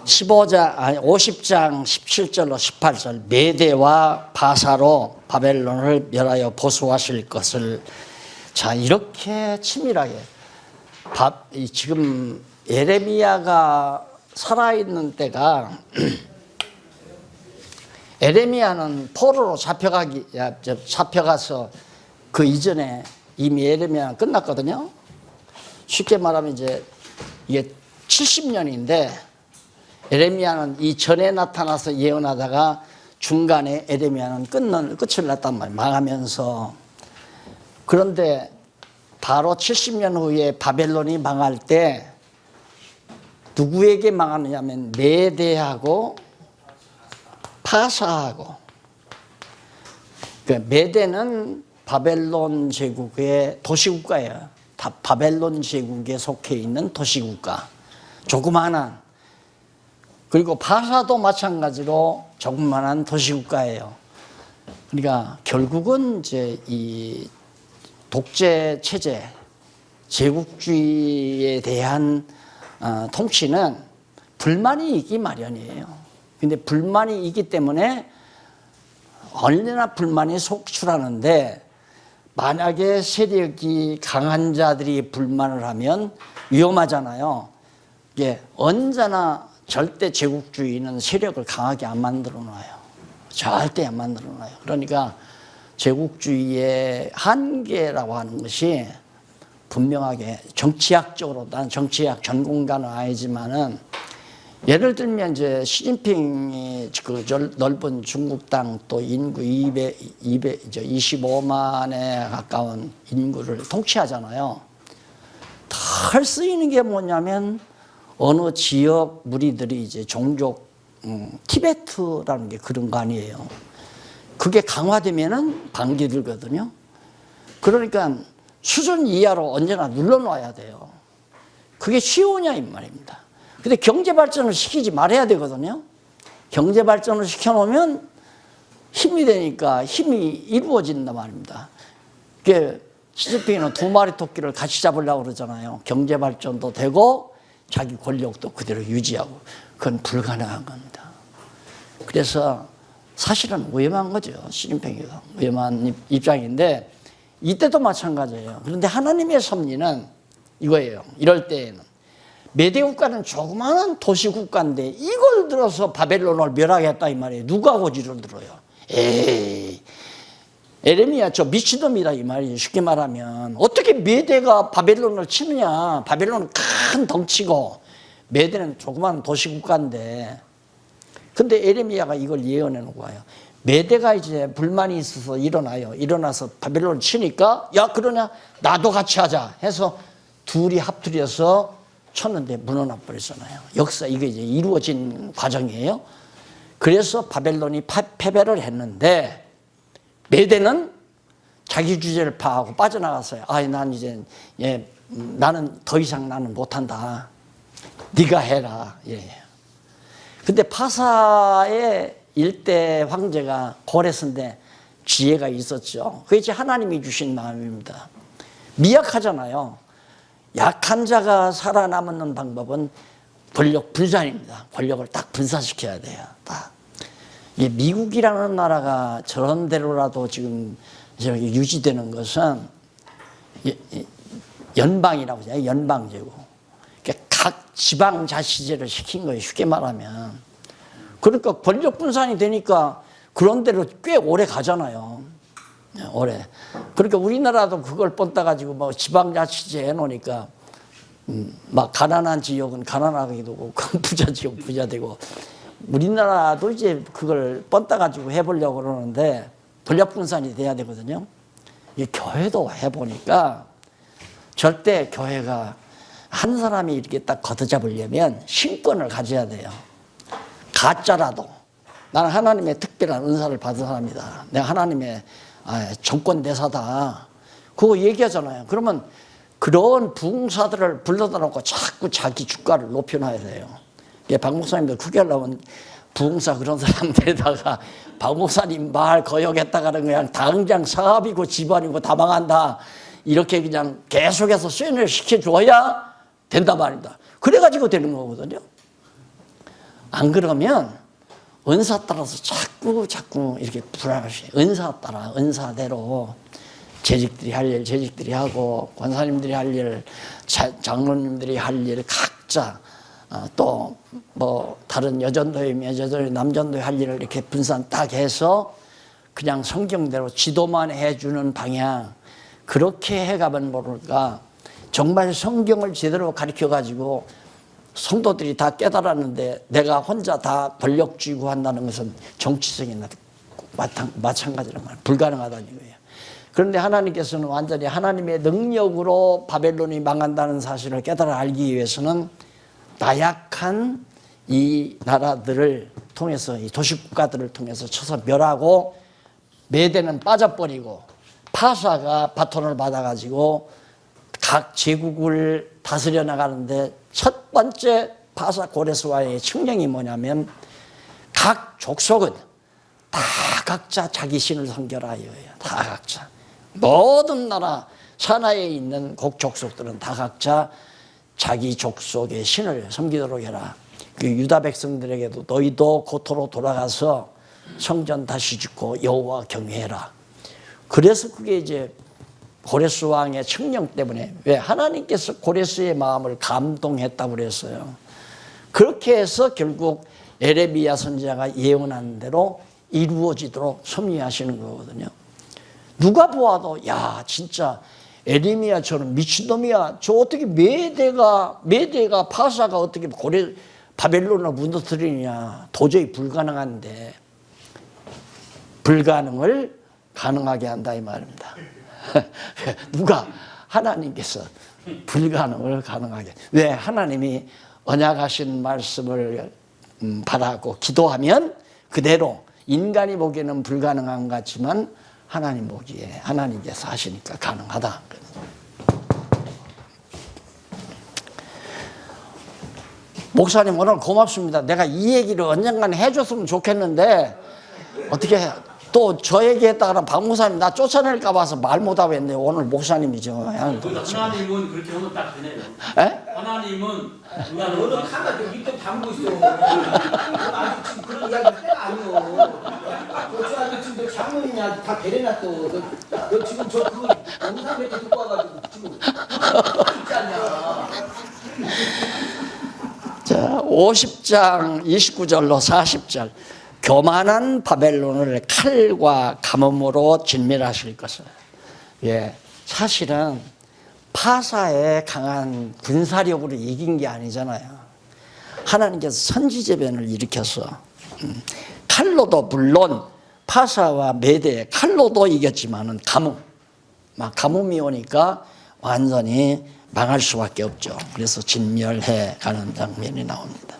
15장, 아니 50장 17절로 18절 메대와 바사로 바벨론을 멸하여 보수하실 것을. 자, 이렇게 치밀하게 지금 예레미야가 살아있는 때가 예레미야는 포로로 잡혀가서 그 이전에 이미 예레미야는 끝났거든요. 쉽게 말하면 이제 이게 70년인데 예레미야는 이 전에 나타나서 예언하다가 중간에 예레미야는 끝을 냈단 말이에요. 망하면서. 그런데 바로 70년 후에 바벨론이 망할 때 누구에게 망하느냐면 메대하고 파사하고. 그러니까 메대는 바벨론 제국의 도시국가예요. 바벨론 제국에 속해 있는 도시국가. 조그마한. 그리고 바사도 마찬가지로 조그마한 도시국가예요. 그러니까 결국은 이제 이 독재 체제, 제국주의에 대한 통치는 불만이 있기 마련이에요. 근데 불만이 있기 때문에 언제나 불만이 속출하는데 만약에 세력이 강한 자들이 불만을 하면 위험하잖아요. 이게 언제나 절대 제국주의는 세력을 강하게 안 만들어 놔요. 절대 안 만들어 놔요. 그러니까 제국주의의 한계라고 하는 것이 분명하게 정치학적으로, 난 정치학 전공가는 아니지만은 예를 들면 이제 시진핑이 그 넓은 중국 땅 또 인구 25만에 가까운 인구를 통치하잖아요. 덜 쓰이는 게 뭐냐면 어느 지역 무리들이 이제 종족, 티베트라는 게 그런 거 아니에요. 그게 강화되면은 반기 들거든요. 그러니까 수준 이하로 언제나 눌러놔야 돼요. 그게 쉬우냐 이 말입니다. 근데 경제 발전을 시키지 말아야 되거든요. 경제 발전을 시켜놓으면 힘이 되니까 힘이 이루어진단 말입니다. 그게 시진핑은 2마리 토끼를 같이 잡으려고 그러잖아요. 경제 발전도 되고 자기 권력도 그대로 유지하고. 그건 불가능한 겁니다. 그래서 사실은 위험한 거죠. 시진핑이 위험한 입장인데 이때도 마찬가지예요. 그런데 하나님의 섭리는 이거예요. 이럴 때에는 메대 국가는 조그마한 도시 국가인데 이걸 들어서 바벨론을 멸하겠다 이 말이에요. 누가 고지를 들어요? 에이, 예레미야 저 미친놈이다 이 말이에요. 쉽게 말하면 어떻게 메대가 바벨론을 치느냐. 바벨론은 큰 덩치고 메대는 조그마한 도시 국가인데. 근데 예레미야가 이걸 예언해 놓고 와요. 메대가 이제 불만이 있어서 일어나요. 일어나서 바벨론을 치니까 야 그러냐 나도 같이 하자 해서 둘이 합들여서 쳤는데 무너져 버렸잖아요. 역사 이게 이제 이루어진 과정이에요. 그래서 바벨론이 패배를 했는데 메대는 자기 주제를 파하고 빠져나갔어요. 난 이제 나는 더 이상 나는 못한다. 네가 해라. 근데 파사의 일대 황제가 고레스인데 지혜가 있었죠. 그게 이제 하나님이 주신 마음입니다. 미약하잖아요. 약한 자가 살아남는 방법은 권력 분산입니다. 권력을 딱 분산시켜야 돼요. 딱. 미국이라는 나라가 저런 대로라도 지금 유지되는 것은 연방이라고 하잖아요. 연방제국. 각 지방자치제를 시킨 거예요. 쉽게 말하면. 그러니까 권력 분산이 되니까 그런 대로 꽤 오래 가잖아요. 오래. 그러니까 우리나라도 그걸 뻔따 가지고 뭐 지방자치제 해놓으니까 막 가난한 지역은 가난하게 되고 부자 지역 부자 되고. 우리나라도 이제 그걸 뻔따 가지고 해보려고 그러는데 권력 분산이 돼야 되거든요. 이 교회도 해보니까 절대 교회가 한 사람이 이렇게 딱 걷어잡으려면 신권을 가져야 돼요. 가짜라도. 나는 하나님의 특별한 은사를 받은 사람이다. 내가 하나님의 정권대사다. 그거 얘기하잖아요. 그러면 그런 부흥사들을 불러다 놓고 자꾸 자기 주가를 높여놔야 돼요. 박 목사님도 크게 하려면 부흥사 그런 사람들에다가 박 목사님 말 거역했다가는 그냥 당장 사업이고 집안이고 다 망한다. 이렇게 그냥 계속해서 쇠뇌를 시켜줘야 된단 말입니다. 그래가지고 되는 거거든요. 안 그러면 은사 따라서 자꾸 이렇게 불안하시. 은사 따라 은사대로 재직들이 할 일 재직들이 하고, 권사님들이 할 일, 장로님들이 할 일 각자, 또 뭐 다른 여전도회면 여전도회, 남전도회 할 일을 이렇게 분산 딱 해서 그냥 성경대로 지도만 해주는 방향, 그렇게 해가면 모를까. 정말 성경을 제대로 가르쳐가지고 성도들이 다 깨달았는데 내가 혼자 다 권력 쥐고 한다는 것은 정치성이 마찬가지란 말이에요. 불가능하다는 거예요. 그런데 하나님께서는 완전히 하나님의 능력으로 바벨론이 망한다는 사실을 깨달아 알기 위해서는 나약한 이 나라들을 통해서, 이 도시국가들을 통해서 쳐서 멸하고, 메대는 빠져버리고 파사가 바톤을 받아가지고 각 제국을 다스려 나가는데, 첫 번째 파사 고레스와의 측령이 뭐냐면 각 족속은 다 각자 자기 신을 섬겨라예요. 다 각자. 모든 나라 산하에 있는 곡족속들은 다 각자 자기 족속의 신을 섬기도록 해라. 그 유다 백성들에게도 너희도 고토로 돌아가서 성전 다시 짓고 여호와 경외해라. 그래서 그게 이제 고레스 왕의 칙령 때문에, 왜 하나님께서 고레스의 마음을 감동했다고 그랬어요. 그렇게 해서 결국 에레미야 선지자가 예언한 대로 이루어지도록 섭리하시는 거거든요. 누가 보아도 야 진짜 에레미야 저는 미친놈이야. 저 어떻게 메대가 파사가 어떻게 바벨론을 무너뜨리냐. 도저히 불가능한데 불가능을 가능하게 한다 이 말입니다. 누가? 하나님께서 불가능을 가능하게. 왜? 하나님이 언약하신 말씀을 받았고 기도하면 그대로 인간이 보기에는 불가능한 것 같지만 하나님 보기에 하나님께서 하시니까 가능하다. 목사님 오늘 고맙습니다. 내가 이 얘기를 언젠간 해줬으면 좋겠는데 어떻게 또 저 얘기했다가 박 목사님 나 쫓아낼까 봐서 말 못하고 했는데 오늘 목사님이죠. 하나님은 그렇게 하면 딱 되네요. 에? 하나님은 너는 카가 좀 밑에 담고 있어. 아직 지금 그런 이야기 때가 아니오. 너 지금 너 장모님이 다 배려놨어. 너 지금 저 그거 영상 몇개 듣고 와가지고 지금 있지 않냐. 자, 50장 29절로 40절. 교만한 바벨론을 칼과 가뭄으로 진멸하실 것을. 예, 사실은 파사의 강한 군사력으로 이긴 게 아니잖아요. 하나님께서 선지재변을 일으켜서 칼로도 물론 파사와 메대 칼로도 이겼지만은 가뭄이 오니까 완전히 망할 수밖에 없죠. 그래서 진멸해 가는 장면이 나옵니다.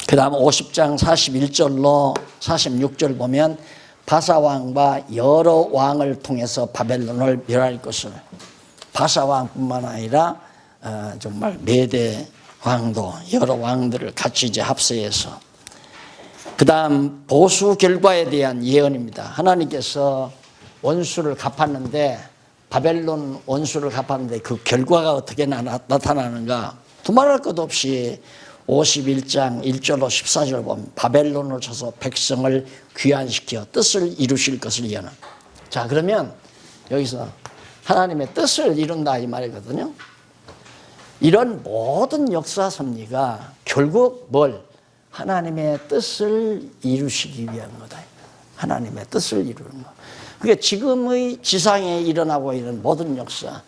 그 다음 50장 41절로 46절 보면 바사 왕과 여러 왕을 통해서 바벨론을 멸할 것을. 바사 왕뿐만 아니라 정말 메대 왕도 여러 왕들을 같이 이제 합세해서. 그 다음 보수 결과에 대한 예언입니다. 하나님께서 원수를 갚았는데, 바벨론 원수를 갚았는데 그 결과가 어떻게 나타나는가. 두말할 것 없이 51장 1절로 14절 보면 바벨론을 쳐서 백성을 귀환시켜 뜻을 이루실 것을 예언한. 자, 그러면 여기서 하나님의 뜻을 이룬다 이 말이거든요. 이런 모든 역사 섭리가 결국 뭘? 하나님의 뜻을 이루시기 위한 거다. 하나님의 뜻을 이루는 거. 그게 지금의 지상에 일어나고 있는 모든 역사,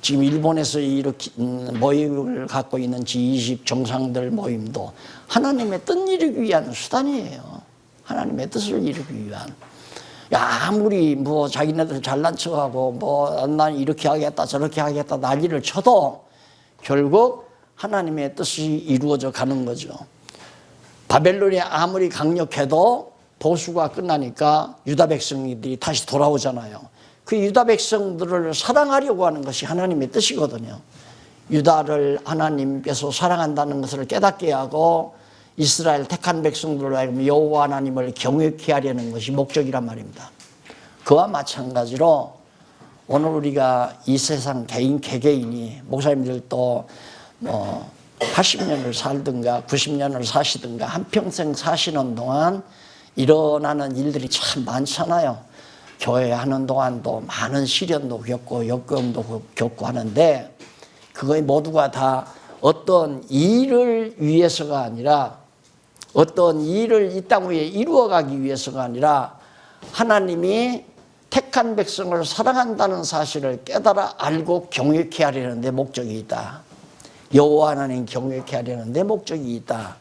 지금 일본에서 이렇게 모임을 갖고 있는 G20 정상들 모임도 하나님의 뜻 이루기 위한 수단이에요. 하나님의 뜻을 이루기 위한. 야, 아무리 뭐 자기네들 잘난 척하고 뭐 난 이렇게 하겠다 저렇게 하겠다 난리를 쳐도 결국 하나님의 뜻이 이루어져 가는 거죠. 바벨론이 아무리 강력해도 보수가 끝나니까 유다 백성들이 다시 돌아오잖아요. 그 유다 백성들을 사랑하려고 하는 것이 하나님의 뜻이거든요. 유다를 하나님께서 사랑한다는 것을 깨닫게 하고 이스라엘 택한 백성들로 하여금 여호와 하나님을 경외케 하려는 것이 목적이란 말입니다. 그와 마찬가지로 오늘 우리가 이 세상 개개인이 목사님들도 80년을 살든가 90년을 사시든가 한평생 사시는 동안 일어나는 일들이 참 많잖아요. 교회 하는 동안도 많은 시련도 겪고 역경도 겪고 하는데 그거의 모두가 다 어떤 일을 위해서가 아니라 어떤 일을 이 땅 위에 이루어가기 위해서가 아니라 하나님이 택한 백성을 사랑한다는 사실을 깨달아 알고 경외케 하려는 데 목적이 있다. 여호와 하나님 경외케 하려는 데 목적이 있다.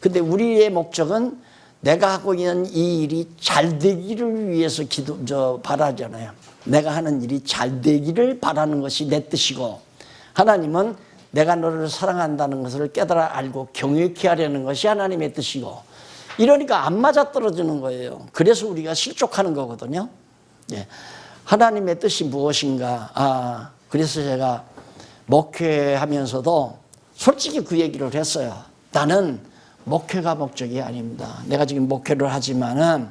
근데 우리의 목적은 내가 하고 있는 이 일이 잘 되기를 위해서 바라잖아요. 내가 하는 일이 잘 되기를 바라는 것이 내 뜻이고 하나님은 내가 너를 사랑한다는 것을 깨달아 알고 경외케 하려는 것이 하나님의 뜻이고 이러니까 안 맞아떨어지는 거예요. 그래서 우리가 실족하는 거거든요. 예. 하나님의 뜻이 무엇인가? 그래서 제가 목회하면서도 솔직히 그 얘기를 했어요. 나는 목회가 목적이 아닙니다. 내가 지금 목회를 하지만은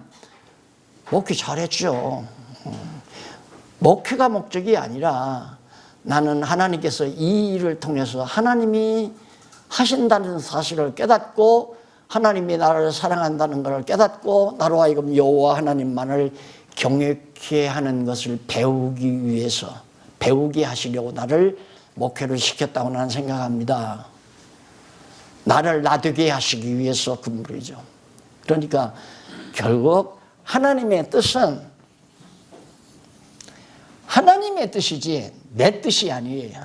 목회 잘했죠. 목회가 목적이 아니라 나는 하나님께서 이 일을 통해서 하나님이 하신다는 사실을 깨닫고 하나님이 나를 사랑한다는 것을 깨닫고 나로 하여금 여호와 하나님만을 경외케 하는 것을 배우기 위해서 배우게 하시려고 나를 목회를 시켰다고 나는 생각합니다. 나를 나되게 하시기 위해서 그물이죠. 그러니까 결국 하나님의 뜻은 하나님의 뜻이지 내 뜻이 아니에요.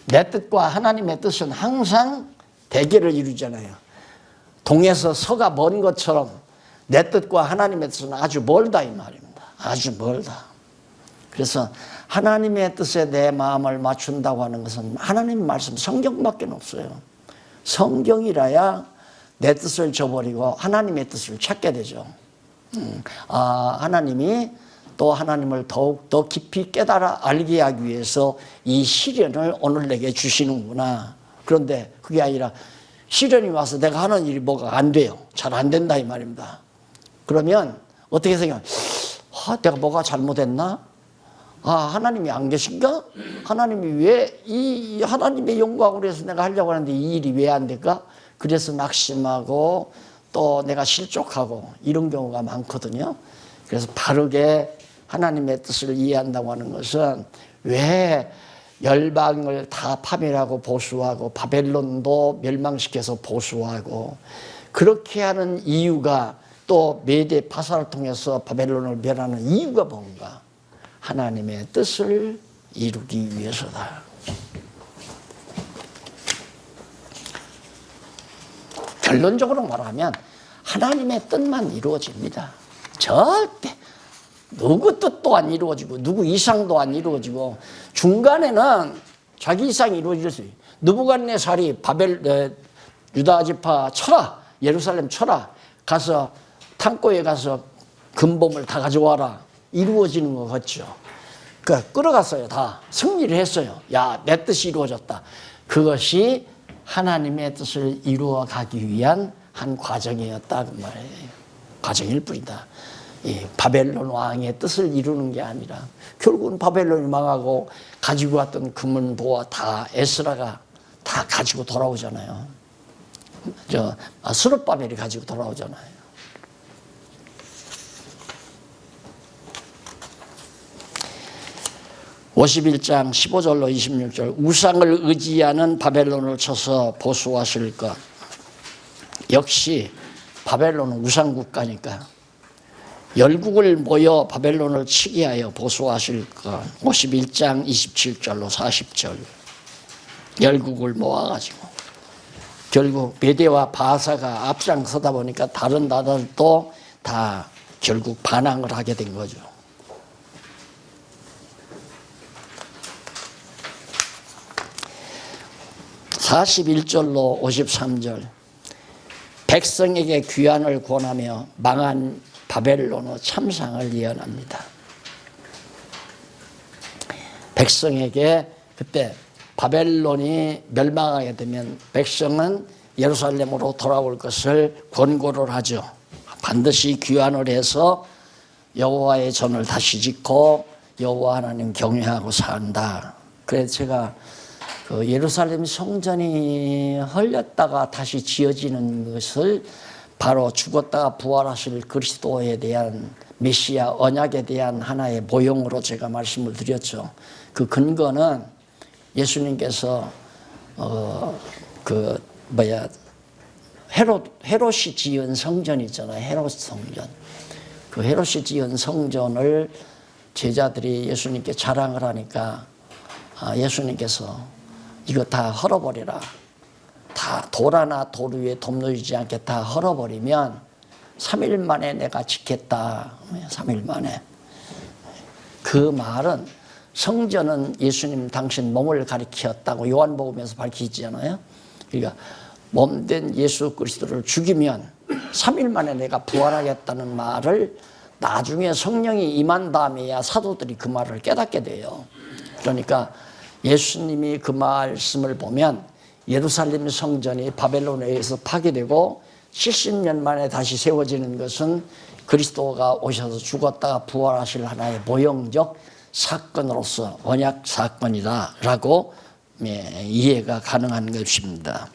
내 뜻과 하나님의 뜻은 항상 대결을 이루잖아요. 동에서 서가 먼 것처럼 내 뜻과 하나님의 뜻은 아주 멀다 이 말입니다. 아주 멀다. 그래서 하나님의 뜻에 내 마음을 맞춘다고 하는 것은 하나님 말씀 성경밖에 없어요. 성경이라야 내 뜻을 저버리고 하나님의 뜻을 찾게 되죠. 하나님이 또 하나님을 더욱 더 깊이 깨달아 알게 하기 위해서 이 시련을 오늘 내게 주시는구나. 그런데 그게 아니라 시련이 와서 내가 하는 일이 뭐가 안 돼요. 잘 안 된다 이 말입니다. 그러면 어떻게 생각해요? 내가 뭐가 잘못했나? 하나님이 안 계신가? 하나님이 왜 이 하나님의 영광을 위해서 내가 하려고 하는데 이 일이 왜 안 될까? 그래서 낙심하고 또 내가 실족하고 이런 경우가 많거든요. 그래서 바르게 하나님의 뜻을 이해한다고 하는 것은 왜 열방을 다 파멸하고 보수하고 바벨론도 멸망시켜서 보수하고 그렇게 하는 이유가 또 메대 파사를 통해서 바벨론을 멸하는 이유가 뭔가? 하나님의 뜻을 이루기 위해서다. 결론적으로 말하면 하나님의 뜻만 이루어집니다. 절대 누구 뜻도 안 이루어지고 누구 이상도 안 이루어지고 중간에는 자기 이상이 이루어질 수 있어요. 느부갓네살이 유다 지파 쳐라, 예루살렘 쳐라, 가서 창고에 가서 금봉을 다 가져와라. 이루어지는 것 같죠. 끌어갔어요. 다 승리를 했어요. 야, 내 뜻이 이루어졌다. 그것이 하나님의 뜻을 이루어 가기 위한 한 과정이었다 그 말이에요. 과정일 뿐이다. 이 바벨론 왕의 뜻을 이루는 게 아니라 결국은 바벨론이 망하고 가지고 왔던 금은 보화 다 에스라가 다 가지고 돌아오잖아요. 스룹바벨이 가지고 돌아오잖아요. (51장) 15절로 26절 우상을 의지하는 바벨론을 쳐서 보수하실 것. 역시 바벨론은 우상국가니까 열국을 모여 바벨론을 치게 하여 보수하실 것. 51장 27절로 40절 열국을 모아가지고 결국 메대와 바사가 앞장서다 보니까 다른 나라들도 다 결국 반항을 하게 된 거죠. 41절로 53절 백성에게 귀환을 권하며 망한 바벨론의 참상을 예언합니다. 백성에게 그때 바벨론이 멸망하게 되면 백성은 예루살렘으로 돌아올 것을 권고를 하죠. 반드시 귀환을 해서 여호와의 전을 다시 짓고 여호와 하나님 경외하고 산다. 그래서 제가 그 예루살렘 성전이 헐렸다가 다시 지어지는 것을 바로 죽었다가 부활하실 그리스도에 대한 메시아 언약에 대한 하나의 모형으로 제가 말씀을 드렸죠. 그 근거는 예수님께서 헤롯이 지은 성전 있잖아요. 헤롯 성전. 그 헤롯이 지은 성전을 제자들이 예수님께 자랑을 하니까 예수님께서 이거 다 헐어버리라. 다 돌 하나 돌 위에 돔 놓이지 않게 다 헐어버리면 3일 만에 내가 짓겠다. 3일 만에. 그 말은 성전은 예수님 당신 몸을 가리켰다고 요한복음에서 밝히잖아요. 그러니까 몸된 예수 그리스도를 죽이면 3일 만에 내가 부활하겠다는 말을 나중에 성령이 임한 다음에야 사도들이 그 말을 깨닫게 돼요. 그러니까 예수님이 그 말씀을 보면 예루살렘 성전이 바벨론에 의해서 파괴되고 70년 만에 다시 세워지는 것은 그리스도가 오셔서 죽었다가 부활하실 하나의 모형적 사건으로서 언약 사건이다라고 이해가 가능한 것입니다.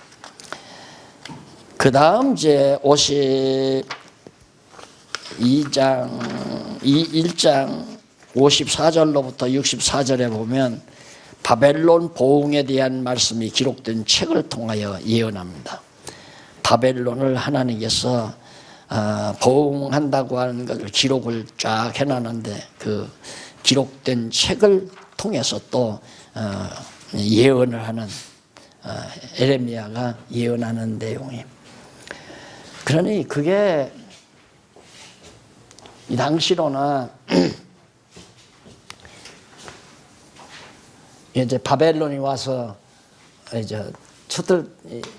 그 다음 이제 1장 54절로부터 64절에 보면 바벨론 보응에 대한 말씀이 기록된 책을 통하여 예언합니다. 바벨론을 하나님께서 보응한다고 하는 것을 기록을 쫙 해놨는데 그 기록된 책을 통해서 또 예언을 하는 에레미야가 예언하는 내용이, 그러니 그게 이 당시로는 이제 바벨론이 와서 이제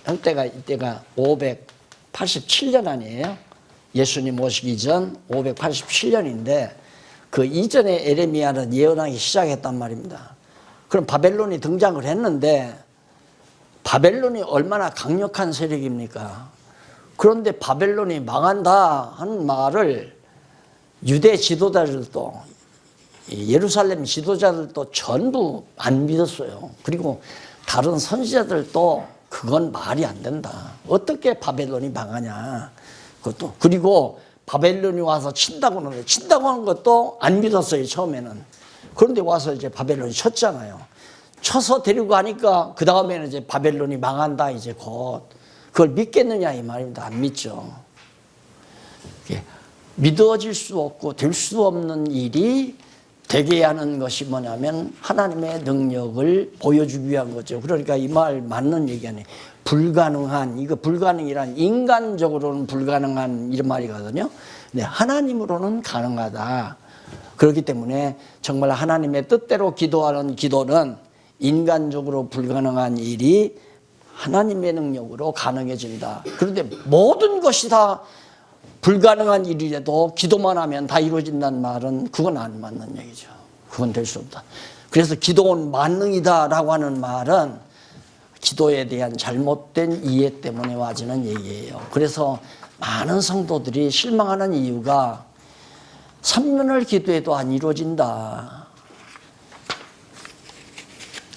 한때가 이때가 587년 아니에요? 예수님 오시기 전 587년인데 그 이전에 에레미야는 예언하기 시작했단 말입니다. 그럼 바벨론이 등장을 했는데 바벨론이 얼마나 강력한 세력입니까? 그런데 바벨론이 망한다 하는 말을 유대 지도자들도 예루살렘 지도자들도 전부 안 믿었어요. 그리고 다른 선지자들도 그건 말이 안 된다. 어떻게 바벨론이 망하냐. 그것도. 그리고 바벨론이 와서 친다고 하는 것도 안 믿었어요, 처음에는. 그런데 와서 이제 바벨론이 쳤잖아요. 쳐서 데리고 가니까 그 다음에는 이제 바벨론이 망한다, 이제 곧. 그걸 믿겠느냐, 이 말입니다. 안 믿죠. 믿어질 수 없고 될 수 없는 일이 되게 하는 것이 뭐냐면 하나님의 능력을 보여주기 위한 거죠. 그러니까 이 말 맞는 얘기 아니에요. 불가능한, 이거 불가능이란 인간적으로는 불가능한 이런 말이거든요. 근데 하나님으로는 가능하다. 그렇기 때문에 정말 하나님의 뜻대로 기도하는 기도는 인간적으로 불가능한 일이 하나님의 능력으로 가능해진다. 그런데 모든 것이 다 불가능한 일이라도 기도만 하면 다 이루어진다는 말은 그건 안 맞는 얘기죠. 그건 될 수 없다. 그래서 기도는 만능이다라고 하는 말은 기도에 대한 잘못된 이해 때문에 와지는 얘기예요. 그래서 많은 성도들이 실망하는 이유가 3년을 기도해도 안 이루어진다.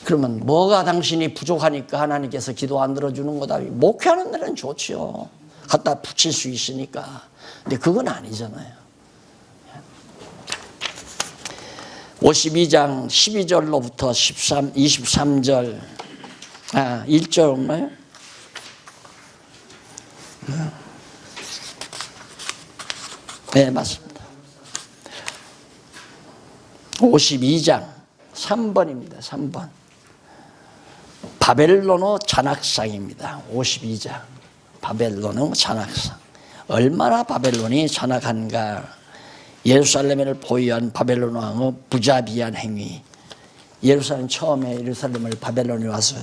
그러면 뭐가 당신이 부족하니까 하나님께서 기도 안 들어주는 거다. 목회하는 데는 좋지요. 갖다 붙일 수 있으니까. 근데 그건 아니잖아요. 52장 12절로부터 23절 1절 없나요? 네, 맞습니다. 52장 3번입니다. 3번. 바벨론의 잔악상입니다. 52장. 바벨론의 잔악상. 얼마나 바벨론이 잔악한가. 예루살렘을 보유한 바벨론 왕의 부자비한 행위. 예루살렘 처음에 예루살렘을 바벨론이 와서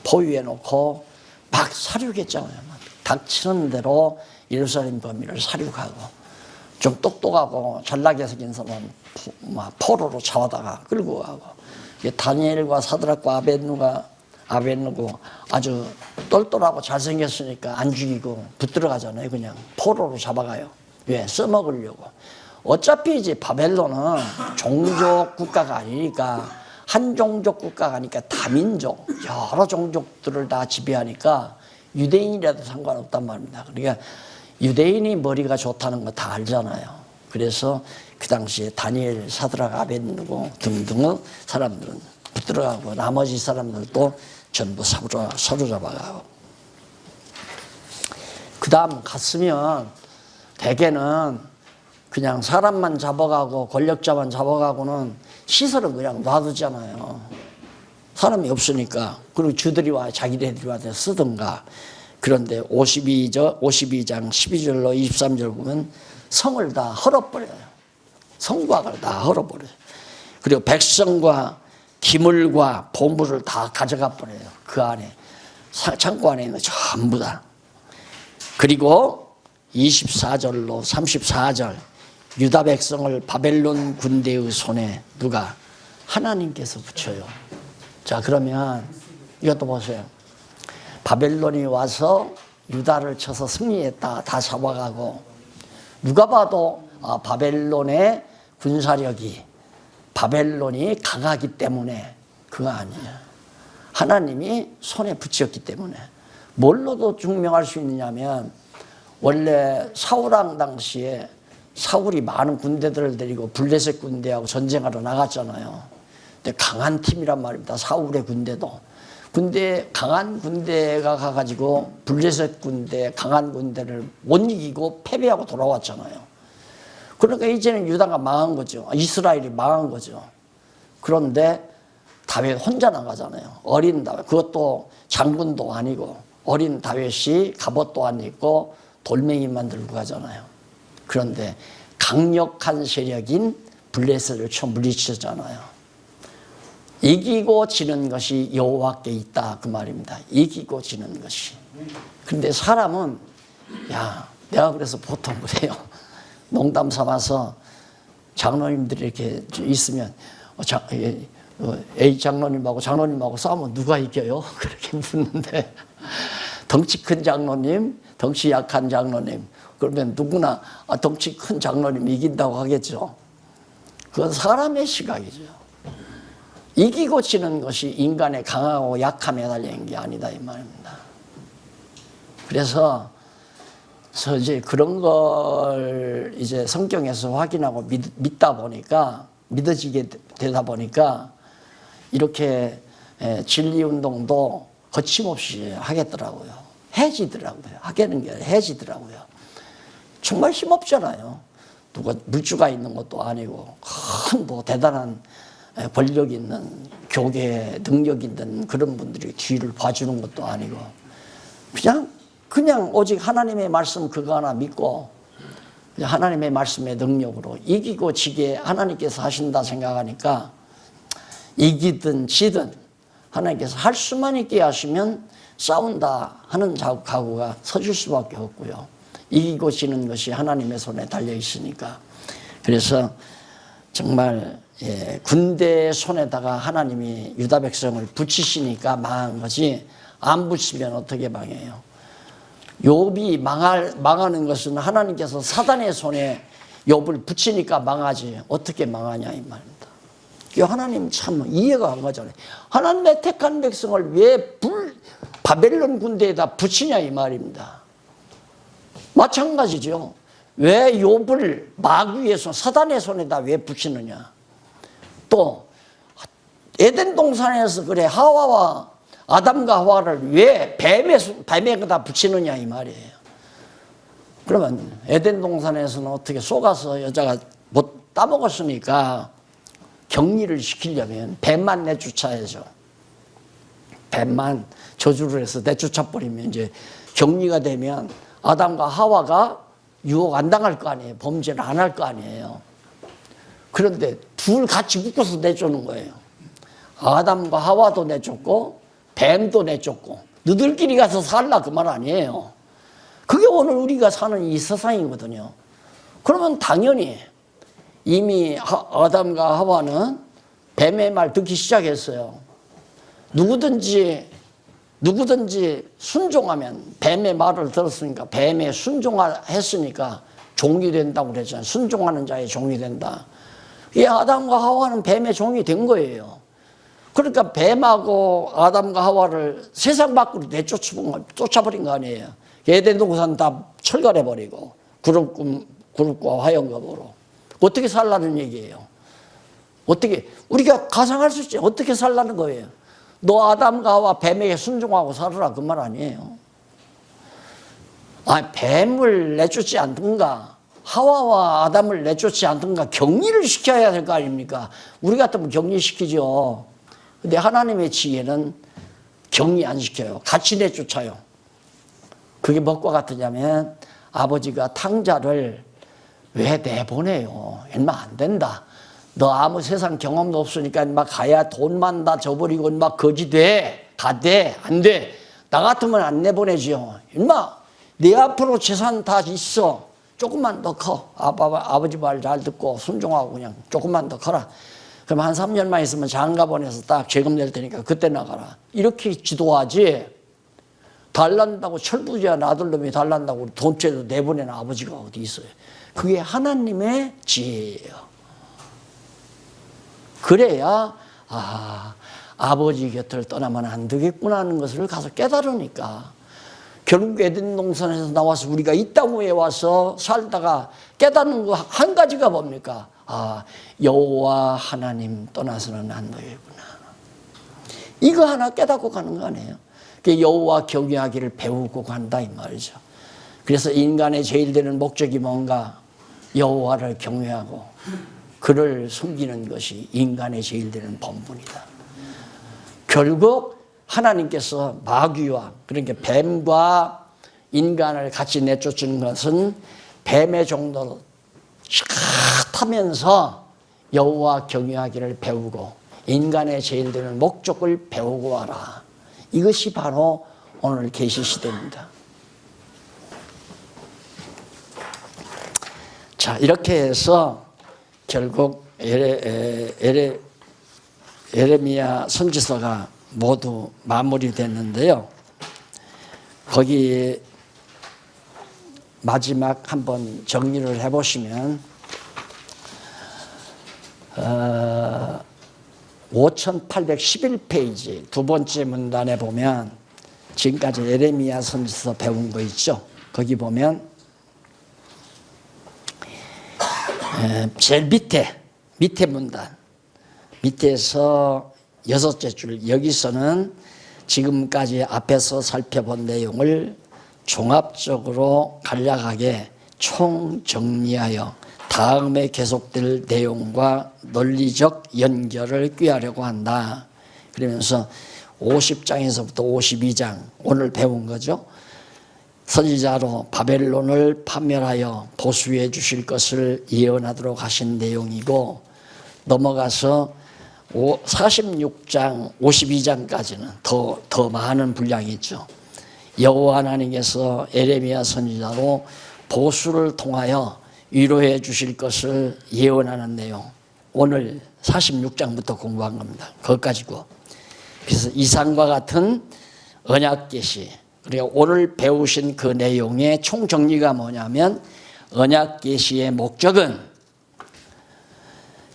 포위해 놓고 막 사륙했잖아요. 닥치는 대로 예루살렘 범위를 사륙하고, 좀 똑똑하고 전락에 생긴 사람은 포로로 잡아다가 끌고 가고, 다니엘과 사드락과 아벳느고 아주 똘똘하고 잘생겼으니까 안 죽이고 붙들어 가잖아요. 그냥 포로로 잡아가요. 왜? 써먹으려고. 어차피 이제 바벨론은 종족 국가가 아니니까 한 종족 국가가 아니까 다민족, 여러 종족들을 다 지배하니까 유대인이라도 상관없단 말입니다. 그러니까 유대인이 머리가 좋다는 거 다 알잖아요. 그래서 그 당시에 다니엘, 사드락, 아벳느고 등등의 사람들은 붙들어가고 나머지 사람들도 전부 사로잡아가고, 그 다음 갔으면 대개는 그냥 사람만 잡아가고 권력자만 잡아가고는 시설은 그냥 놔두잖아요. 사람이 없으니까. 그리고 주들이 와 자기네들이 와서 쓰든가. 그런데 52장 12절로 23절 보면 성을 다 헐어버려요. 성곽을 다 헐어버려요. 그리고 백성과 기물과 보물을 다 가져가 버려요. 그 안에 창고 안에 있는 전부 다. 그리고 24절로 34절 유다 백성을 바벨론 군대의 손에 누가? 하나님께서 붙여요. 자, 그러면 이것도 보세요. 바벨론이 와서 유다를 쳐서 승리했다. 다 잡아가고, 누가 봐도 바벨론의 군사력이, 바벨론이 강하기 때문에 그거 아니에요. 하나님이 손에 붙였기 때문에. 뭘로도 증명할 수 있느냐면, 원래 사울왕 당시에 사울이 많은 군대들을 데리고 블레셋 군대하고 전쟁하러 나갔잖아요. 근데 강한 팀이란 말입니다. 사울의 군대도. 근데 강한 군대가 가가지고 블레셋 군대, 강한 군대를 못 이기고 패배하고 돌아왔잖아요. 그러니까 이제는 유다가 망한 거죠. 이스라엘이 망한 거죠. 그런데 다윗 혼자 나가잖아요. 어린 다윗. 그것도 장군도 아니고 어린 다윗이 갑옷도 안 입고 돌멩이만 들고 가잖아요. 그런데 강력한 세력인 블레셋을 쳐 물리치잖아요. 이기고 지는 것이 여호와께 있다, 그 말입니다. 이기고 지는 것이. 그런데 사람은, 야, 내가 그래서 보통 그래요. 농담 삼아서 장로님들이 이렇게 있으면 A 장로님하고 싸우면 누가 이겨요? 그렇게 묻는데, 덩치 큰 장로님, 덩치 약한 장로님, 그러면 누구나 덩치 큰 장로님 이긴다고 하겠죠. 그건 사람의 시각이죠. 이기고 지는 것이 인간의 강하고 약함에 달린 게 아니다, 이 말입니다. 그래서 이제 그런 걸 이제 성경에서 확인하고 믿다 보니까, 믿어지게 되다 보니까 이렇게 진리 운동도 거침없이 하겠더라고요. 해지더라고요. 하겠는 게 해지더라고요. 정말 힘없잖아요. 누가 물주가 있는 것도 아니고, 큰 뭐 대단한 권력 있는 교계 능력 있는 그런 분들이 뒤를 봐주는 것도 아니고, 그냥 오직 하나님의 말씀 그거 하나 믿고 하나님의 말씀의 능력으로 이기고 지게 하나님께서 하신다 생각하니까, 이기든 지든 하나님께서 할 수만 있게 하시면 싸운다 하는 각오가 서질 수밖에 없고요. 이기고 지는 것이 하나님의 손에 달려 있으니까. 그래서 정말 군대 손에다가 하나님이 유다 백성을 붙이시니까 망한 거지, 안 붙이면 어떻게 망해요? 욥이 망하는 것은 하나님께서 사단의 손에 욥을 붙이니까 망하지, 어떻게 망하냐 이 말입니다. 하나님 참 이해가 안 가잖아요. 하나님의 택한 백성을 왜 바벨론 군대에다 붙이냐 이 말입니다. 마찬가지죠. 왜 욥을 마귀의 사단의 손에다 왜 붙이느냐. 또 에덴 동산에서 그래 하와와 아담과 하와를 왜 뱀에다 붙이느냐 이 말이에요. 그러면 에덴 동산에서는 어떻게 속아서 여자가 못 따먹었으니까 격리를 시키려면 뱀만 내쫓아야죠. 뱀만 저주를 해서 내쫓아버리면 이제 격리가 되면 아담과 하와가 유혹 안 당할 거 아니에요. 범죄를 안 할 거 아니에요. 그런데 둘 같이 묶어서 내쫓는 거예요. 아담과 하와도 내쫓고 뱀도 내쫓고 너들끼리 가서 살라 그 말 아니에요. 그게 오늘 우리가 사는 이 세상이거든요. 그러면 당연히 이미 아담과 하와는 뱀의 말 듣기 시작했어요. 누구든지 순종하면, 뱀의 말을 들었으니까 뱀에 순종했으니까 종이 된다고 그랬잖아요. 순종하는 자의 종이 된다. 이 아담과 하와는 뱀의 종이 된 거예요. 그러니까 뱀하고 아담과 하와를 세상 밖으로 쫓아버린 거 아니에요. 에덴 동산 다 철거해버리고 구름과 화영검으로. 어떻게 살라는 얘기예요? 어떻게 우리가 가상할 수 있지. 어떻게 살라는 거예요? 너 아담과 하와 뱀에게 순종하고 살아라 그 말 아니에요. 뱀을 내쫓지 않든가 하와와 아담을 내쫓지 않든가 격리를 시켜야 될 거 아닙니까? 우리 같으면 격리시키죠. 근데 하나님의 지혜는 격리 안 시켜요. 같이 내쫓아요. 그게 뭐과 같으냐면 아버지가 탕자를 왜 내보내요? 얼마 안 된다. 너 아무 세상 경험도 없으니까 막 가야 돈만 다 줘버리고 막 거지 돼. 가대. 안 돼. 나 같으면 안 내보내죠. 얼마 네 앞으로 재산 다 있어. 조금만 더 커. 아버지 말 잘 듣고 순종하고 그냥 조금만 더 커라. 그럼 한 3년만 있으면 장가 보내서 딱 세금 낼 테니까 그때 나가라. 이렇게 지도하지. 달란다고 철부지한 아들놈이 달란다고 돈째도 내보내는 아버지가 어디 있어요. 그게 하나님의 지혜예요. 그래야 아버지 곁을 떠나면 안 되겠구나 하는 것을 가서 깨달으니까 결국 에덴 동산에서 나와서 우리가 이 땅 위에 와서 살다가 깨닫는 거 한 가지가 뭡니까? 여호와 하나님 떠나서는 안 되겠구나. 이거 하나 깨닫고 가는 거 아니에요? 여호와 경외하기를 배우고 간다 이 말이죠. 그래서 인간의 제일 되는 목적이 뭔가? 여호와를 경외하고 그를 섬기는 것이 인간의 제일 되는 본분이다. 결국 하나님께서 마귀와 그러니까 뱀과 인간을 같이 내쫓는 것은 뱀의 종로로 타면서 여호와 경외하기를 배우고 인간의 제일 되는 목적을 배우고 와라. 이것이 바로 오늘 계시 시대입니다. 자, 이렇게 해서 결국 예레미야 선지서가 모두 마무리됐는데요. 거기 마지막 한번 정리를 해보시면 5811페이지 두 번째 문단에 보면 지금까지 예레미야 선지서 배운 거 있죠. 거기 보면 제일 밑에 문단 밑에서 6째 줄 여기서는 지금까지 앞에서 살펴본 내용을 종합적으로 간략하게 총정리하여 다음에 계속될 내용과 논리적 연결을 꾀하려고 한다. 그러면서 50장에서부터 52장 오늘 배운 거죠. 선지자로 바벨론을 파멸하여 보수해 주실 것을 예언하도록 하신 내용이고 넘어가서 46장 52장까지는 더 많은 분량이 있죠. 여호와 하나님께서 예레미야 선지자로 보수를 통하여 위로해 주실 것을 예언하는 내용 오늘 46장부터 공부한 겁니다. 그것까지고 그래서 이상과 같은 언약 계시 그리고 오늘 배우신 그 내용의 총정리가 뭐냐면 언약 계시의 목적은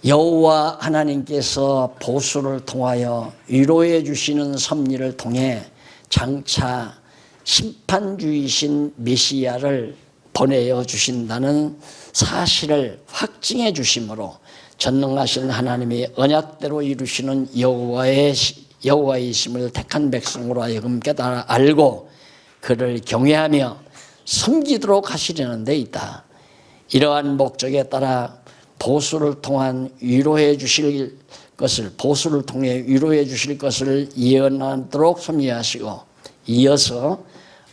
여호와 하나님께서 보수를 통하여 위로해 주시는 섭리를 통해 장차 심판주이신 메시아를 보내어 주신다는 사실을 확증해 주심으로 전능하신 하나님의 언약대로 이루시는 여호와이심을 택한 백성으로 하여금 깨달아 알고 그를 경외하며 섬기도록 하시려는 데 있다. 이러한 목적에 따라 보수를 통해 위로해 주실 것을 예언하도록 섭리하시고 이어서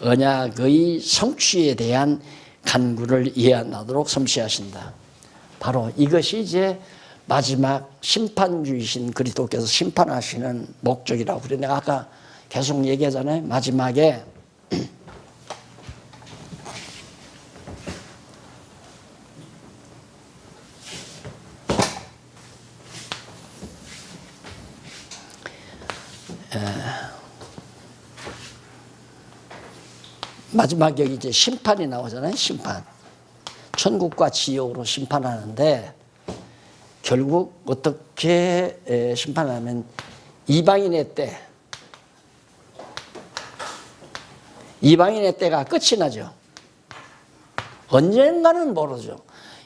언약의 성취에 대한 간구를 예언하도록 섭리하신다. 바로 이것이 이제 마지막 심판주이신 그리스도께서 심판하시는 목적이라고 그래. 내가 아까 계속 얘기하잖아요. 마지막에 마지막 여기 이제 심판이 나오잖아요. 심판. 천국과 지옥으로 심판하는데 결국 어떻게 심판하면 이방인의 때, 이방인의 때가 끝이 나죠. 언젠가는 모르죠.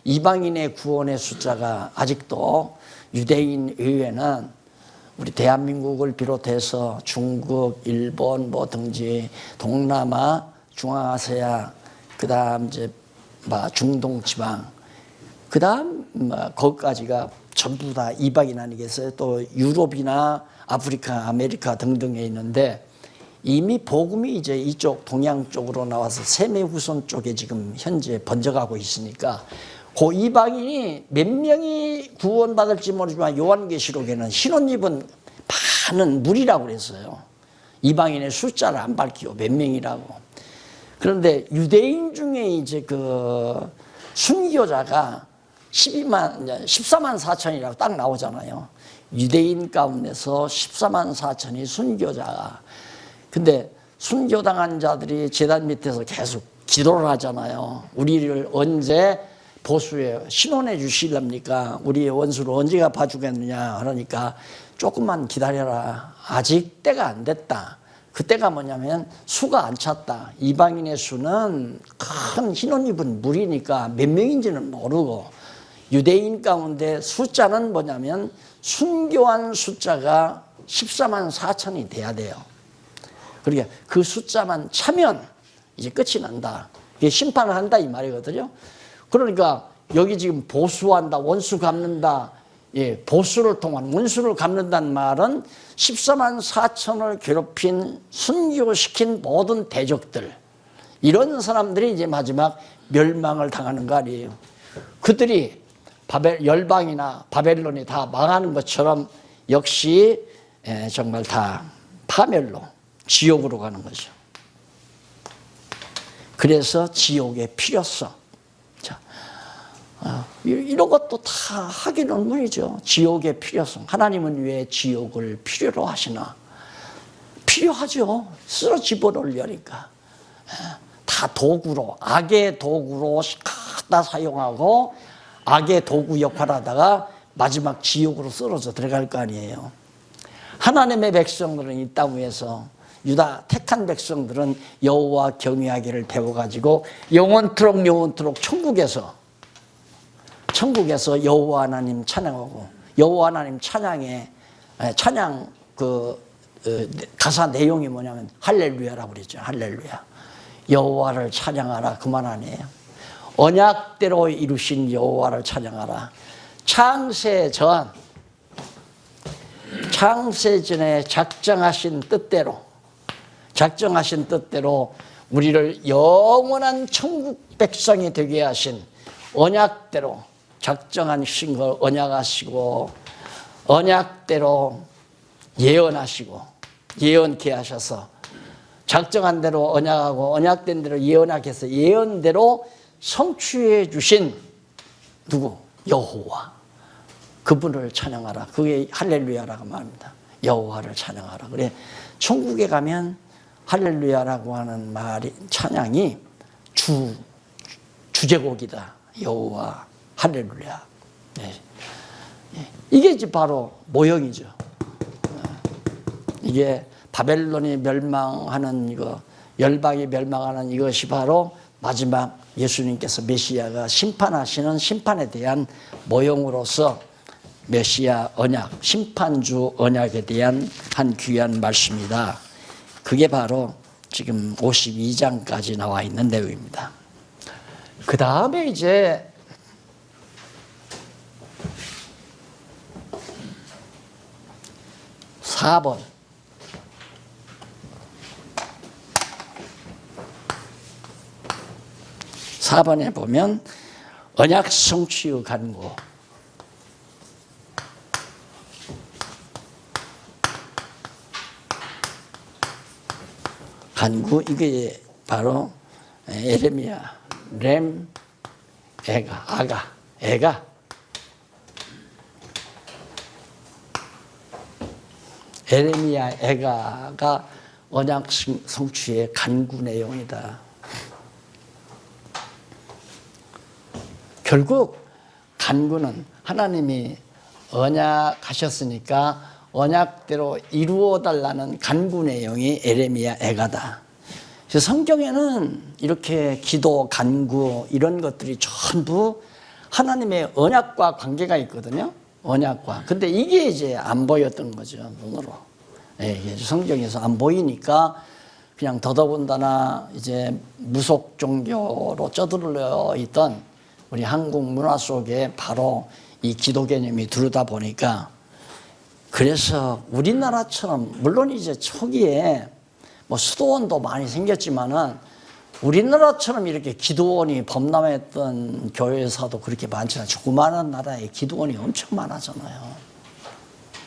이방인의 구원의 숫자가 아직도 유대인 이외에는 우리 대한민국을 비롯해서 중국, 일본 뭐 등지 동남아, 중앙아시아, 그다음 이제 중동 지방, 그다음 거기까지가 전부 다 이방인 아니겠어요? 또 유럽이나 아프리카, 아메리카 등등에 있는데 이미 복음이 이제 이쪽 동양 쪽으로 나와서 세메후손 쪽에 지금 현재 번져가고 있으니까 그 이방인이 몇 명이 구원받을지 모르지만 요한계시록에는 흰옷 입은 많은 무리라고 그랬어요. 이방인의 숫자를 안 밝히고 몇 명이라고. 그런데 유대인 중에 이제 그 순교자가 14만 4천이라고 딱 나오잖아요. 유대인 가운데서 14만 4천이 순교자가. 근데 순교당한 자들이 제단 밑에서 계속 기도를 하잖아요. 우리를 언제 보수해 신원해 주실랍니까? 우리의 원수를 언제 갚아주겠느냐 하니까 조금만 기다려라. 아직 때가 안 됐다. 그때가 뭐냐면 수가 안 찼다. 이방인의 수는 큰 흰옷 입은 무리니까 몇 명인지는 모르고 유대인 가운데 숫자는 뭐냐면 순교한 숫자가 14만 4천이 돼야 돼요. 그러니까 그 숫자만 차면 이제 끝이 난다. 이게 심판을 한다 이 말이거든요. 그러니까 여기 지금 보수한다, 원수 갚는다, 예, 보수를 통한 원수를 갚는다는 말은 14만 4천을 괴롭힌 순교시킨 모든 대적들, 이런 사람들이 이제 마지막 멸망을 당하는 거 아니에요. 그들이 열방이나 바벨론이 다 망하는 것처럼 역시 정말 다 파멸로 지옥으로 가는 거죠. 그래서 지옥의 필요성. 자, 이런 것도 다 하긴 의문이죠. 지옥의 필요성. 하나님은 왜 지옥을 필요로 하시나? 필요하죠. 쓸어 집어넣으려니까. 다 도구로, 악의 도구로 갖다 사용하고 악의 도구 역할을 하다가 마지막 지옥으로 쓰러져 들어갈 거 아니에요. 하나님의 백성들은 이 땅 위에서 유다 택한 백성들은 여호와 경외하기를 배워가지고 영원토록 천국에서 여호와 하나님 찬양하고 여호와 하나님 찬양의 찬양 가사 내용이 뭐냐면 할렐루야라고 그러죠. 할렐루야. 여호와를 찬양하라 그만 아니에요. 언약대로 이루신 여호와를 찬양하라. 창세전에 작정하신 뜻대로 우리를 영원한 천국 백성이 되게 하신 언약대로 작정하신 걸 언약하시고 언약대로 예언케 하셔서 작정한 대로 언약하고 언약된 대로 예언하게 해서 예언대로 성취해 주신 누구? 여호와. 그분을 찬양하라. 그게 할렐루야라고 말합니다. 여호와를 찬양하라. 그래 천국에 가면 할렐루야라고 하는 말이 찬양이 주제곡이다. 여호와 할렐루야. 네. 이게 이제 바로 모형이죠. 이게 바벨론이 멸망하는 이거, 열방이 멸망하는 이것이 바로 마지막 예수님께서 메시아가 심판하시는 심판에 대한 모형으로서 메시아 언약, 심판주 언약에 대한 한 귀한 말씀이다. 그게 바로 지금 52장까지 나와 있는 내용입니다. 그 다음에 이제 4번. 4번에 보면 언약 성취의 간구. 이게 바로 에레미야, 렘, 애가. 에레미야, 애가가 언약 성취의 간구 내용이다. 결국 간구는 하나님이 언약하셨으니까 언약대로 이루어 달라는 간구 내용이 에레미야 애가다. 그래서 성경에는 이렇게 기도, 간구 이런 것들이 전부 하나님의 언약과 관계가 있거든요. 언약과. 근데 이게 이제 안 보였던 거죠, 눈으로. 예, 성경에서 안 보이니까 그냥 더더군다나 이제 무속 종교로 쩌들려 있던 우리 한국 문화 속에 바로 이 기도 개념이 들어다 보니까, 그래서 우리나라처럼 물론 이제 초기에 뭐 수도원도 많이 생겼지만은 우리나라처럼 이렇게 기도원이 범람했던 교회사도 그렇게 많지 않아요. 조그마한 나라에 기도원이 엄청 많았잖아요.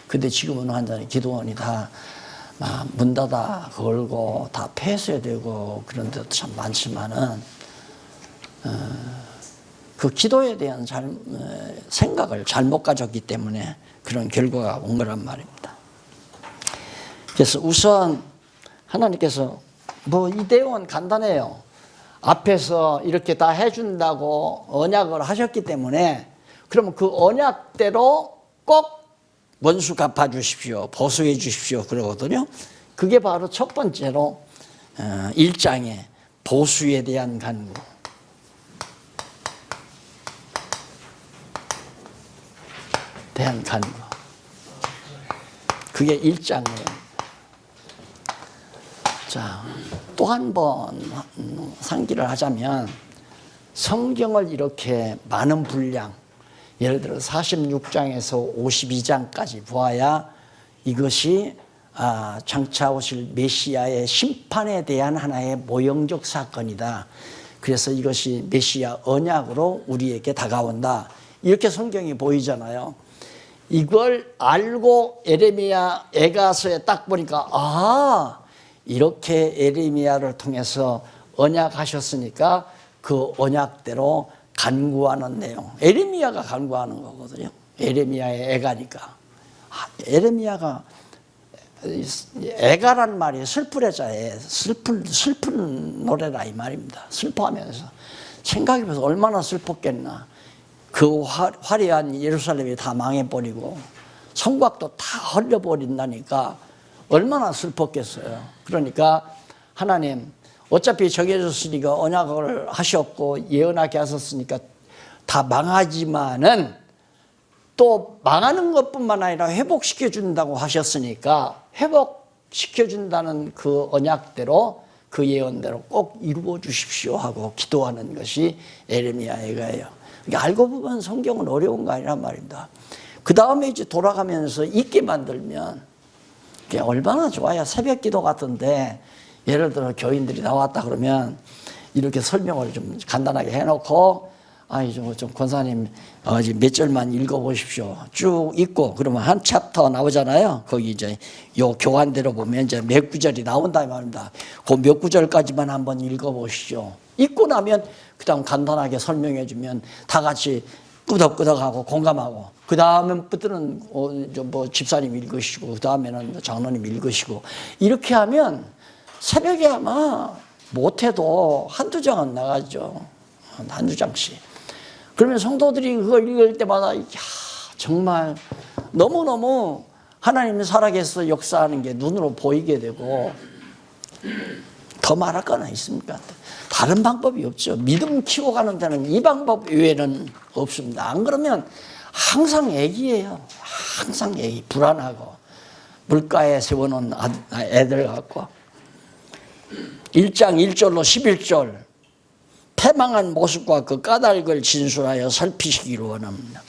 근데 지금은 완전히 기도원이 다 문 닫아 걸고 다 폐쇄되고 그런 데도 참 많지만은 그 기도에 대한 생각을 잘못 가졌기 때문에 그런 결과가 온 거란 말입니다. 그래서 우선 하나님께서 뭐 이 내용은 간단해요. 앞에서 이렇게 다 해준다고 언약을 하셨기 때문에 그러면 그 언약대로 꼭 원수 갚아주십시오, 보수해 주십시오 그러거든요. 그게 바로 첫 번째로 1장의 보수에 대한 간구. 대한 간구. 그게 1장이에요. 자, 또 한 번 상기를 하자면 성경을 이렇게 많은 분량, 예를 들어 46장에서 52장까지 보아야 이것이 장차 오실 메시아의 심판에 대한 하나의 모형적 사건이다. 그래서 이것이 메시아 언약으로 우리에게 다가온다. 이렇게 성경이 보이잖아요. 이걸 알고 에레미야 애가서에 딱 보니까 이렇게 에레미야를 통해서 언약하셨으니까 그 언약대로 간구하는 내용. 에레미야가 간구하는 거거든요. 에레미야의 애가니까. 에레미야가 애가란 말이 슬프래자에 슬픈 노래라 이 말입니다. 슬퍼하면서 생각해보면서 얼마나 슬펐겠나. 그 화려한 예루살렘이 다 망해버리고 성곽도 다 헐려버린다니까 얼마나 슬펐겠어요. 그러니까 하나님 어차피 정해졌으니까 언약을 하셨고 예언하게 하셨으니까 다 망하지만은 또 망하는 것뿐만 아니라 회복시켜준다고 하셨으니까 회복시켜준다는 그 언약대로 그 예언대로 꼭 이루어 주십시오 하고 기도하는 것이 에레미야 애가예요. 그러니까 알고 보면 성경은 어려운 거 아니란 말입니다. 그 다음에 이제 돌아가면서 잊게 만들면 그게 얼마나 좋아요. 새벽 기도 같은데 예를 들어 교인들이 나왔다 그러면 이렇게 설명을 좀 간단하게 해놓고 좀 권사님 몇 절만 읽어보십시오. 쭉 읽고 그러면 한 챕터 나오잖아요. 거기 이제 요 교환대로 보면 이제 몇 구절이 나온다 이 말입니다. 그 몇 구절까지만 한번 읽어보시죠. 읽고 나면 그 다음 간단하게 설명해주면 다 같이 끄덕끄덕하고 공감하고 그 다음부터는 뭐 집사님 읽으시고 그 다음에는 장로님 읽으시고 이렇게 하면 새벽에 아마 못해도 한두 장은 나가죠. 한두 장씩. 그러면 성도들이 그걸 읽을 때마다 정말 너무너무 하나님이 살아계셔서 역사하는 게 눈으로 보이게 되고 더 말할 건 있습니까? 다른 방법이 없죠. 믿음 키워가는 데는 이 방법 외에는 없습니다. 안 그러면 항상 애기예요. 항상 애기. 불안하고 물가에 세워놓은 애들 같고 1장 1절로 11절 패망한 모습과 그 까닭을 진술하여 살피시기를 원합니다.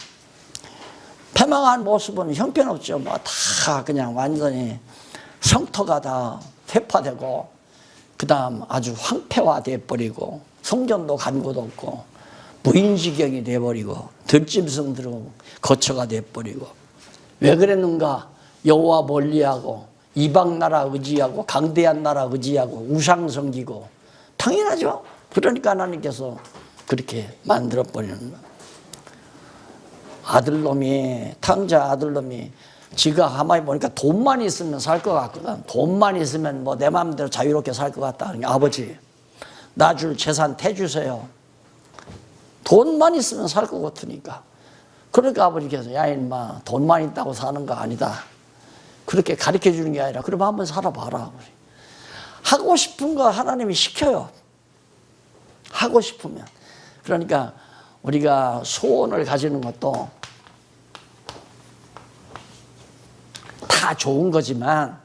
패망한 모습은 형편없죠. 뭐 다 그냥 완전히 성터가 다 회파되고 그 다음 아주 황폐화돼 버리고 성전도 간곳 없고 무인지경이 돼버리고 들짐승들은 거처가 돼버리고 왜 그랬는가? 여호와 멀리하고 이방 나라 의지하고 강대한 나라 의지하고 우상 섬기고 당연하죠. 그러니까 하나님께서 그렇게 만들어버리는 거예요. 아들놈이 탕자 아들놈이 지가 가만히 보니까 돈만 있으면 살 것 같거든. 돈만 있으면 뭐 내 마음대로 자유롭게 살 것 같다. 그러니까 아버지 나 줄 재산 태주세요. 돈만 있으면 살 것 같으니까. 그러니까 아버지께서 야 인마 돈만 있다고 사는 거 아니다. 그렇게 가르쳐 주는 게 아니라 그럼 한번 살아봐라. 하고 싶은 거 하나님이 시켜요. 하고 싶으면. 그러니까 우리가 소원을 가지는 것도 다 좋은 거지만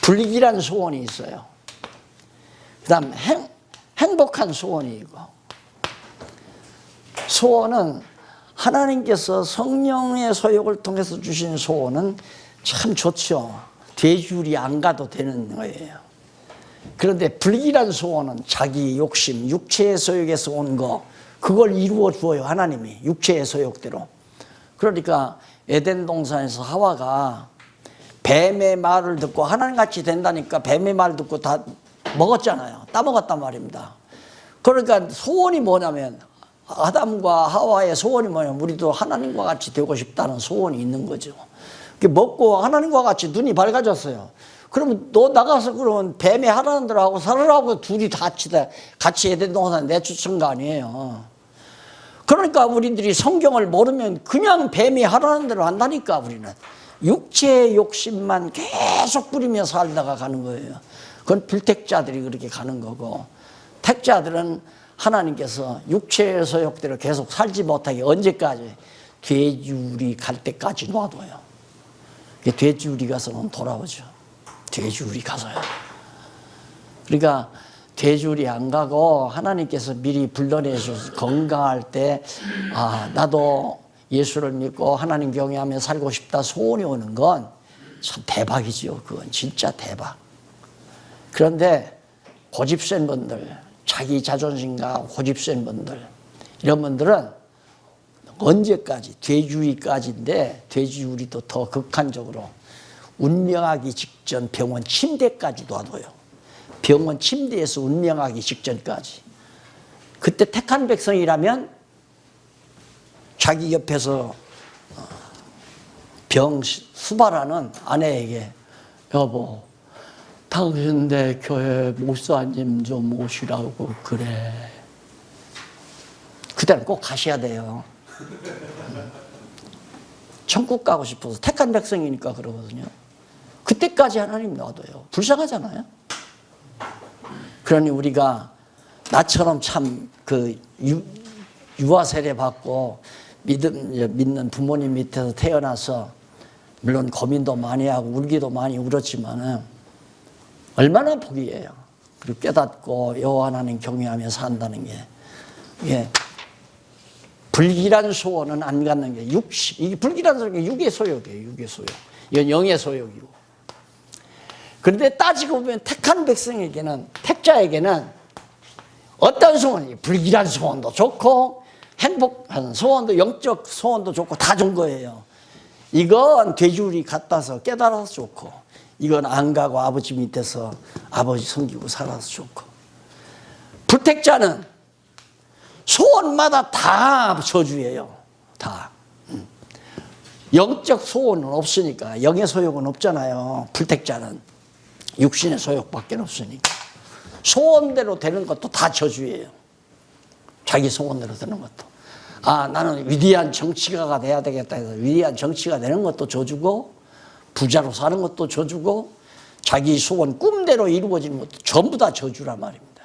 불길한 소원이 있어요. 그 다음 행복한 소원이 있고, 소원은 하나님께서 성령의 소욕을 통해서 주신 소원은 참 좋죠. 돼지우리 안 가도 되는 거예요. 그런데 불길한 소원은 자기 욕심, 육체의 소욕에서 온 거, 그걸 이루어 주어요. 하나님이 육체의 소욕대로. 그러니까 에덴 동산에서 하와가 뱀의 말을 듣고 하나님같이 된다니까 뱀의 말 듣고 다 먹었잖아요. 따먹었단 말입니다. 그러니까 소원이 뭐냐면, 아담과 하와의 소원이 뭐냐면 우리도 하나님과 같이 되고 싶다는 소원이 있는 거죠. 먹고 하나님과 같이 눈이 밝아졌어요. 그러면 너 나가서 그러면 뱀이 하라는 대로 하고 살으라고 둘이 같이 에덴 동산에 내쫓은 거 아니에요. 그러니까 우리들이 성경을 모르면 그냥 뱀이 하라는 대로 한다니까. 우리는 육체의 욕심만 계속 부리며 살다가 가는 거예요. 그건 불택자들이 그렇게 가는 거고, 택자들은 하나님께서 육체의 소욕대로 계속 살지 못하게 언제까지? 돼지우리 갈 때까지 놔둬요. 돼지우리 가서는 돌아오죠. 돼지우리 가서요. 그러니까 돼지우리 안 가고 하나님께서 미리 불러내셔서 건강할 때, 아, 나도 예수를 믿고 하나님 경외하며 살고 싶다 소원이 오는 건 참 대박이죠. 그건 진짜 대박. 그런데 고집센 분들, 자기 자존심과 고집센 분들, 이런 분들은 언제까지? 돼지우리까지인데, 돼지우리도 더 극한적으로 운명하기 직전 병원 침대까지 놔둬요. 병원 침대에서 운명하기 직전까지. 그때 택한 백성이라면 자기 옆에서 병 수발하는 아내에게, 여보, 당신 내 교회 목사님 좀 모시라고 그래. 그때는 꼭 가셔야 돼요. 천국 가고 싶어서 택한 백성이니까 그러거든요. 그때까지 하나님 놔둬요. 불쌍하잖아요. 그러니 우리가 나처럼 참 그 유아 세례 받고 믿는 부모님 밑에서 태어나서 물론 고민도 많이 하고 울기도 많이 울었지만은 얼마나 복이에요. 그리고 깨닫고 여호와 하나님 경외하며 산다는 게, 예, 불길한 소원은 안 갖는 게 이게 불길한 소원이 육의 소욕이에요. 육의 소욕. 이건 영의 소욕이고. 그런데 따지고 보면 택한 백성에게는, 택자에게는 어떤 소원이, 불길한 소원도 좋고 행복한 소원도, 영적 소원도 좋고 다 좋은 거예요. 이건 돼지우리 갖다서 깨달아서 좋고, 이건 안 가고 아버지 밑에서 아버지 섬기고 살아서 좋고. 불택자는 소원마다 다 저주예요. 다. 영적 소원은 없으니까, 영의 소욕은 없잖아요. 불택자는 육신의 소욕밖에 없으니까 소원대로 되는 것도 다 저주예요. 자기 소원대로 되는 것도. 아, 나는 위대한 정치가가 돼야 되겠다 해서 위대한 정치가 되는 것도 저주고, 부자로 사는 것도 저주고, 자기 소원 꿈대로 이루어지는 것도 전부 다 저주란 말입니다.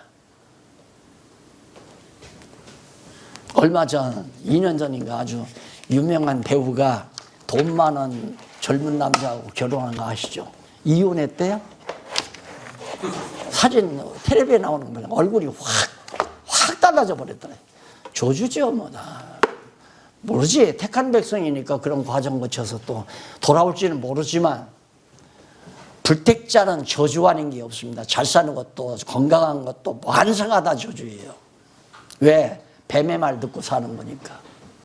얼마 전, 2년 전인가 아주 유명한 배우가 돈 많은 젊은 남자하고 결혼한 거 아시죠? 이혼했대요. 사진 텔레비에 나오는 거 얼굴이 확 달라져 버렸더래. 저주죠, 뭐다. 모르지. 택한 백성이니까 그런 과정 거쳐서 또 돌아올지는 모르지만, 불택자는 저주 아닌 게 없습니다. 잘 사는 것도 건강한 것도 완성하다 저주예요. 왜? 뱀의 말 듣고 사는 거니까.